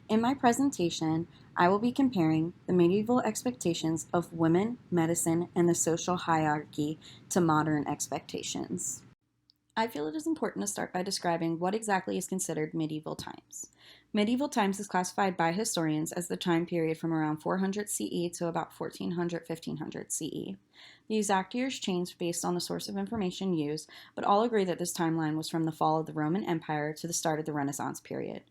In my presentation, I will be comparing the medieval expectations of women, medicine, and the social hierarchy to modern expectations. I feel it is important to start by describing what exactly is considered medieval times. Medieval times is classified by historians as the time period from around 400 CE to about 1400 1500 CE. The exact years change based on the source of information used, but all agree that this timeline was from the fall of the Roman Empire to the start of the Renaissance period.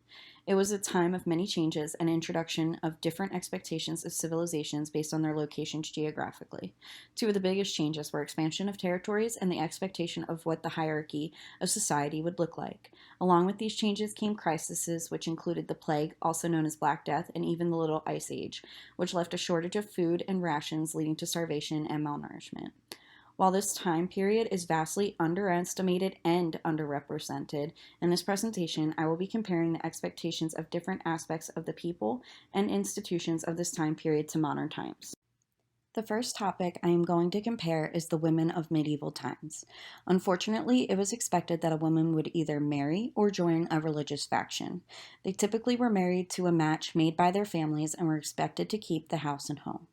It was a time of many changes and introduction of different expectations of civilizations based on their locations geographically. Two of the biggest changes were expansion of territories and the expectation of what the hierarchy of society would look like. Along with these changes came crises, which included the plague, also known as Black Death, and even the Little Ice Age, which left a shortage of food and rations, leading to starvation and malnourishment. While this time period is vastly underestimated and underrepresented, in this presentation I will be comparing the expectations of different aspects of the people and institutions of this time period to modern times. The first topic I am going to compare is the women of medieval times. Unfortunately, it was expected that a woman would either marry or join a religious faction. They typically were married to a match made by their families and were expected to keep the house and home.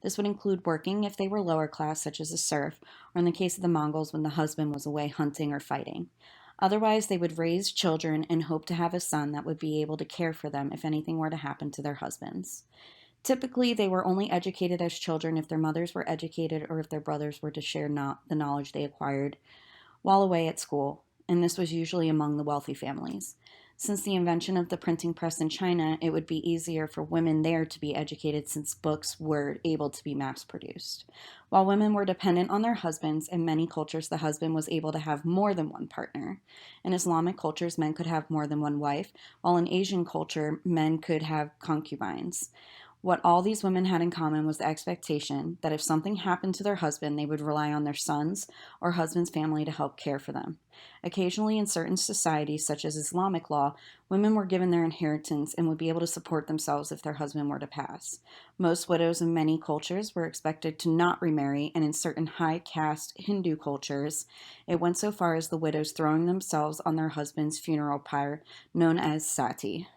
This would include working if they were lower class, such as a serf, or in the case of the Mongols when the husband was away hunting or fighting. Otherwise, they would raise children and hope to have a son that would be able to care for them if anything were to happen to their husbands. Typically, they were only educated as children if their mothers were educated or if their brothers were to share the knowledge they acquired while away at school, and this was usually among the wealthy families. Since the invention of the printing press in China, it would be easier for women there to be educated since books were able to be mass produced. While women were dependent on their husbands, in many cultures the husband was able to have more than one partner. In Islamic cultures, men could have more than one wife, while in Asian culture, men could have concubines. What all these women had in common was the expectation that if something happened to their husband, they would rely on their sons or husband's family to help care for them. Occasionally, in certain societies, such as Islamic law, women were given their inheritance and would be able to support themselves if their husband were to pass. Most widows in many cultures were expected to not remarry, and in certain high caste Hindu cultures, it went so far as the widows throwing themselves on their husband's funeral pyre, known as sati.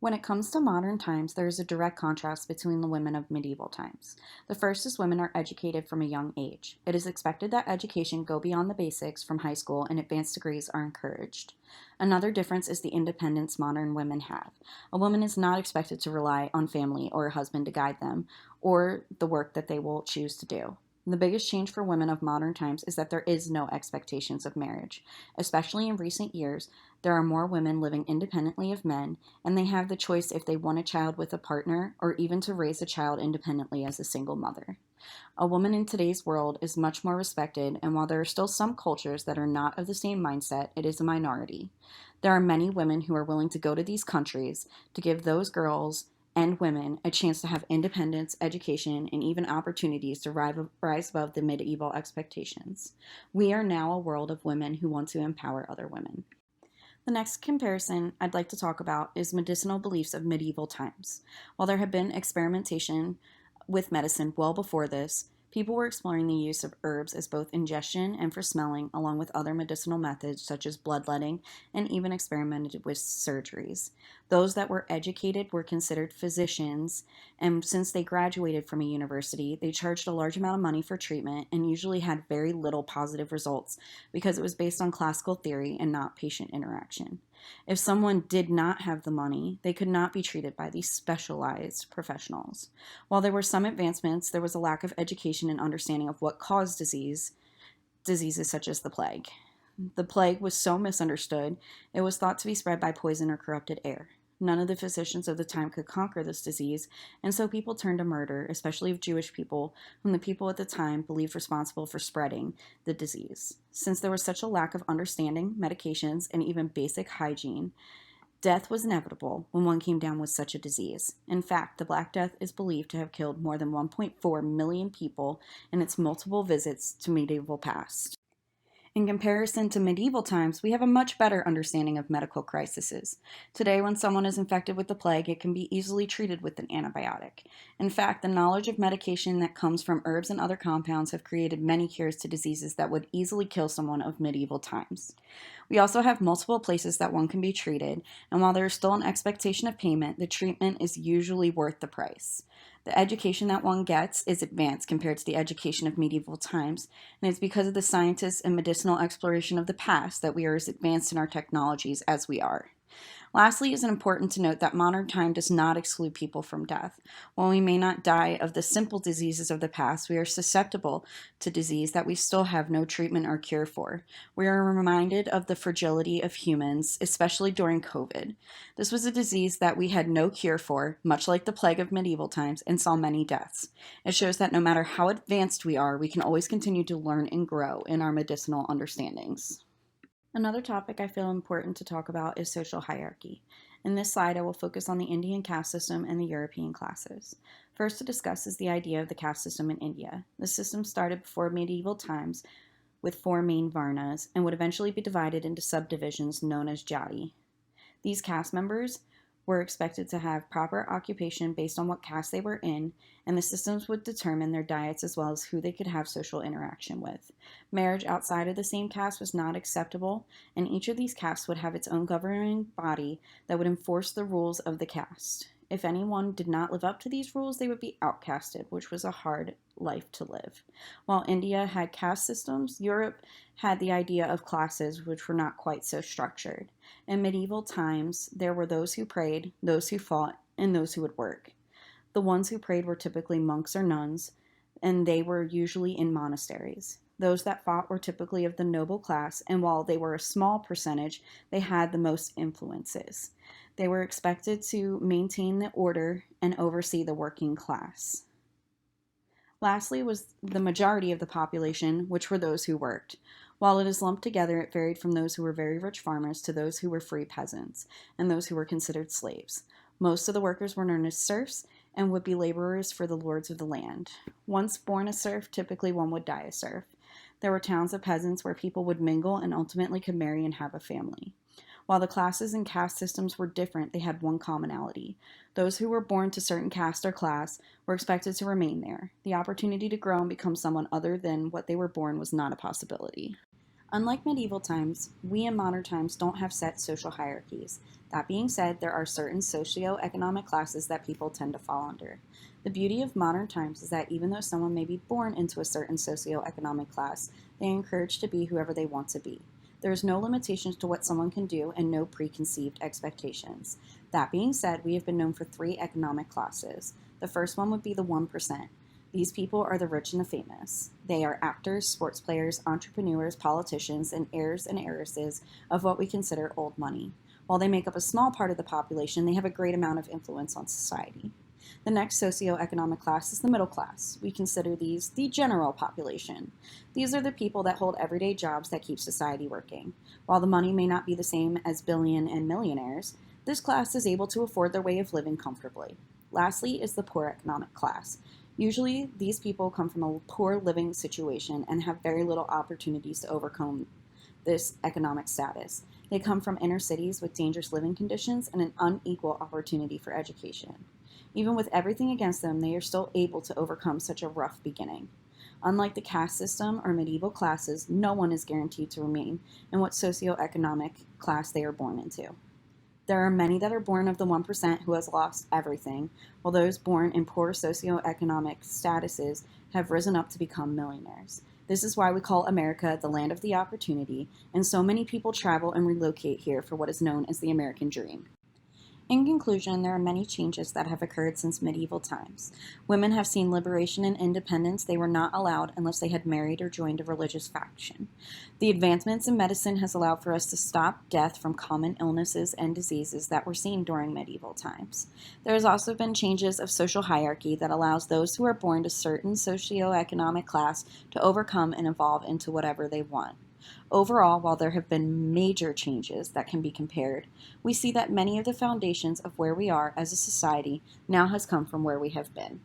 When it comes to modern times, there is a direct contrast between the women of medieval times. The first is women are educated from a young age. It is expected that education go beyond the basics from high school and advanced degrees are encouraged. Another difference is the independence modern women have. A woman is not expected to rely on family or a husband to guide them or the work that they will choose to do. The biggest change for women of modern times is that there is no expectations of marriage. Especially in recent years, there are more women living independently of men, and they have the choice if they want a child with a partner or even to raise a child independently as a single mother. A woman in today's world is much more respected, and while there are still some cultures that are not of the same mindset, it is a minority. There are many women who are willing to go to these countries to give those girls and women a chance to have independence, education, and even opportunities to rise above the medieval expectations. We are now a world of women who want to empower other women. The next comparison I'd like to talk about is medicinal beliefs of medieval times. While there had been experimentation with medicine well before this, people were exploring the use of herbs as both ingestion and for smelling, along with other medicinal methods such as bloodletting, and even experimented with surgeries. Those that were educated were considered physicians, and since they graduated from a university, they charged a large amount of money for treatment and usually had very little positive results because it was based on classical theory and not patient interaction. If someone did not have the money, they could not be treated by these specialized professionals. While there were some advancements, there was a lack of education and understanding of what caused diseases such as the plague. The plague was so misunderstood, it was thought to be spread by poison or corrupted air. None of the physicians of the time could conquer this disease, and so people turned to murder, especially of Jewish people, whom the people at the time believed responsible for spreading the disease. Since there was such a lack of understanding, medications, and even basic hygiene, death was inevitable when one came down with such a disease. In fact, the Black Death is believed to have killed more than 1.4 million people in its multiple visits to medieval past. In comparison to medieval times, we have a much better understanding of medical crises. Today, when someone is infected with the plague, it can be easily treated with an antibiotic. In fact, the knowledge of medication that comes from herbs and other compounds have created many cures to diseases that would easily kill someone of medieval times. We also have multiple places that one can be treated, and while there is still an expectation of payment, the treatment is usually worth the price. The education that one gets is advanced compared to the education of medieval times, and it's because of the scientists and medicinal exploration of the past that we are as advanced in our technologies as we are. Lastly, it is important to note that modern time does not exclude people from death. While we may not die of the simple diseases of the past, we are susceptible to disease that we still have no treatment or cure for. We are reminded of the fragility of humans, especially during COVID. This was a disease that we had no cure for, much like the plague of medieval times, and saw many deaths. It shows that no matter how advanced we are, we can always continue to learn and grow in our medicinal understandings. Another topic I feel important to talk about is social hierarchy. In this slide, I will focus on the Indian caste system and the European classes. First to discuss is the idea of the caste system in India. The system started before medieval times with four main varnas and would eventually be divided into subdivisions known as jati. These caste members were expected to have proper occupation based on what caste they were in, and the systems would determine their diets as well as who they could have social interaction with. Marriage outside of the same caste was not acceptable, and each of these castes would have its own governing body that would enforce the rules of the caste. If anyone did not live up to these rules, they would be outcasted, which was a hard life to live. While India had caste systems, Europe had the idea of classes, which were not quite so structured. In medieval times, there were those who prayed, those who fought, and those who would work. The ones who prayed were typically monks or nuns, and they were usually in monasteries. Those that fought were typically of the noble class, and while they were a small percentage, they had the most influences. They were expected to maintain the order and oversee the working class. Lastly was the majority of the population, which were those who worked. While it is lumped together, it varied from those who were very rich farmers to those who were free peasants, and those who were considered slaves. Most of the workers were known as serfs and would be laborers for the lords of the land. Once born a serf, typically one would die a serf. There were towns of peasants where people would mingle and ultimately could marry and have a family. While the classes and caste systems were different, they had one commonality. Those who were born to certain caste or class were expected to remain there. The opportunity to grow and become someone other than what they were born was not a possibility. Unlike medieval times, we in modern times don't have set social hierarchies. That being said, there are certain socio-economic classes that people tend to fall under. The beauty of modern times is that even though someone may be born into a certain socio-economic class, they are encouraged to be whoever they want to be. There is no limitations to what someone can do and no preconceived expectations. That being said, we have been known for three economic classes. The first one would be the 1%. These people are the rich and the famous. They are actors, sports players, entrepreneurs, politicians, and heirs and heiresses of what we consider old money. While they make up a small part of the population, they have a great amount of influence on society. The next socioeconomic class is the middle class. We consider these the general population. These are the people that hold everyday jobs that keep society working. While the money may not be the same as billion and millionaires, this class is able to afford their way of living comfortably. Lastly is the poor economic class. Usually, these people come from a poor living situation and have very little opportunities to overcome this economic status. They come from inner cities with dangerous living conditions and an unequal opportunity for education. Even with everything against them, they are still able to overcome such a rough beginning. Unlike the caste system or medieval classes, no one is guaranteed to remain in what socioeconomic class they are born into. There are many that are born of the 1% who has lost everything, while those born in poor socioeconomic statuses have risen up to become millionaires. This is why we call America the land of the opportunity, and so many people travel and relocate here for what is known as the American dream. In conclusion, there are many changes that have occurred since medieval times. Women have seen liberation and independence. They were not allowed unless they had married or joined a religious faction. The advancements in medicine has allowed for us to stop death from common illnesses and diseases that were seen during medieval times. There has also been changes of social hierarchy that allows those who are born to certain socioeconomic class to overcome and evolve into whatever they want. Overall, while there have been major changes that can be compared, we see that many of the foundations of where we are as a society now has come from where we have been.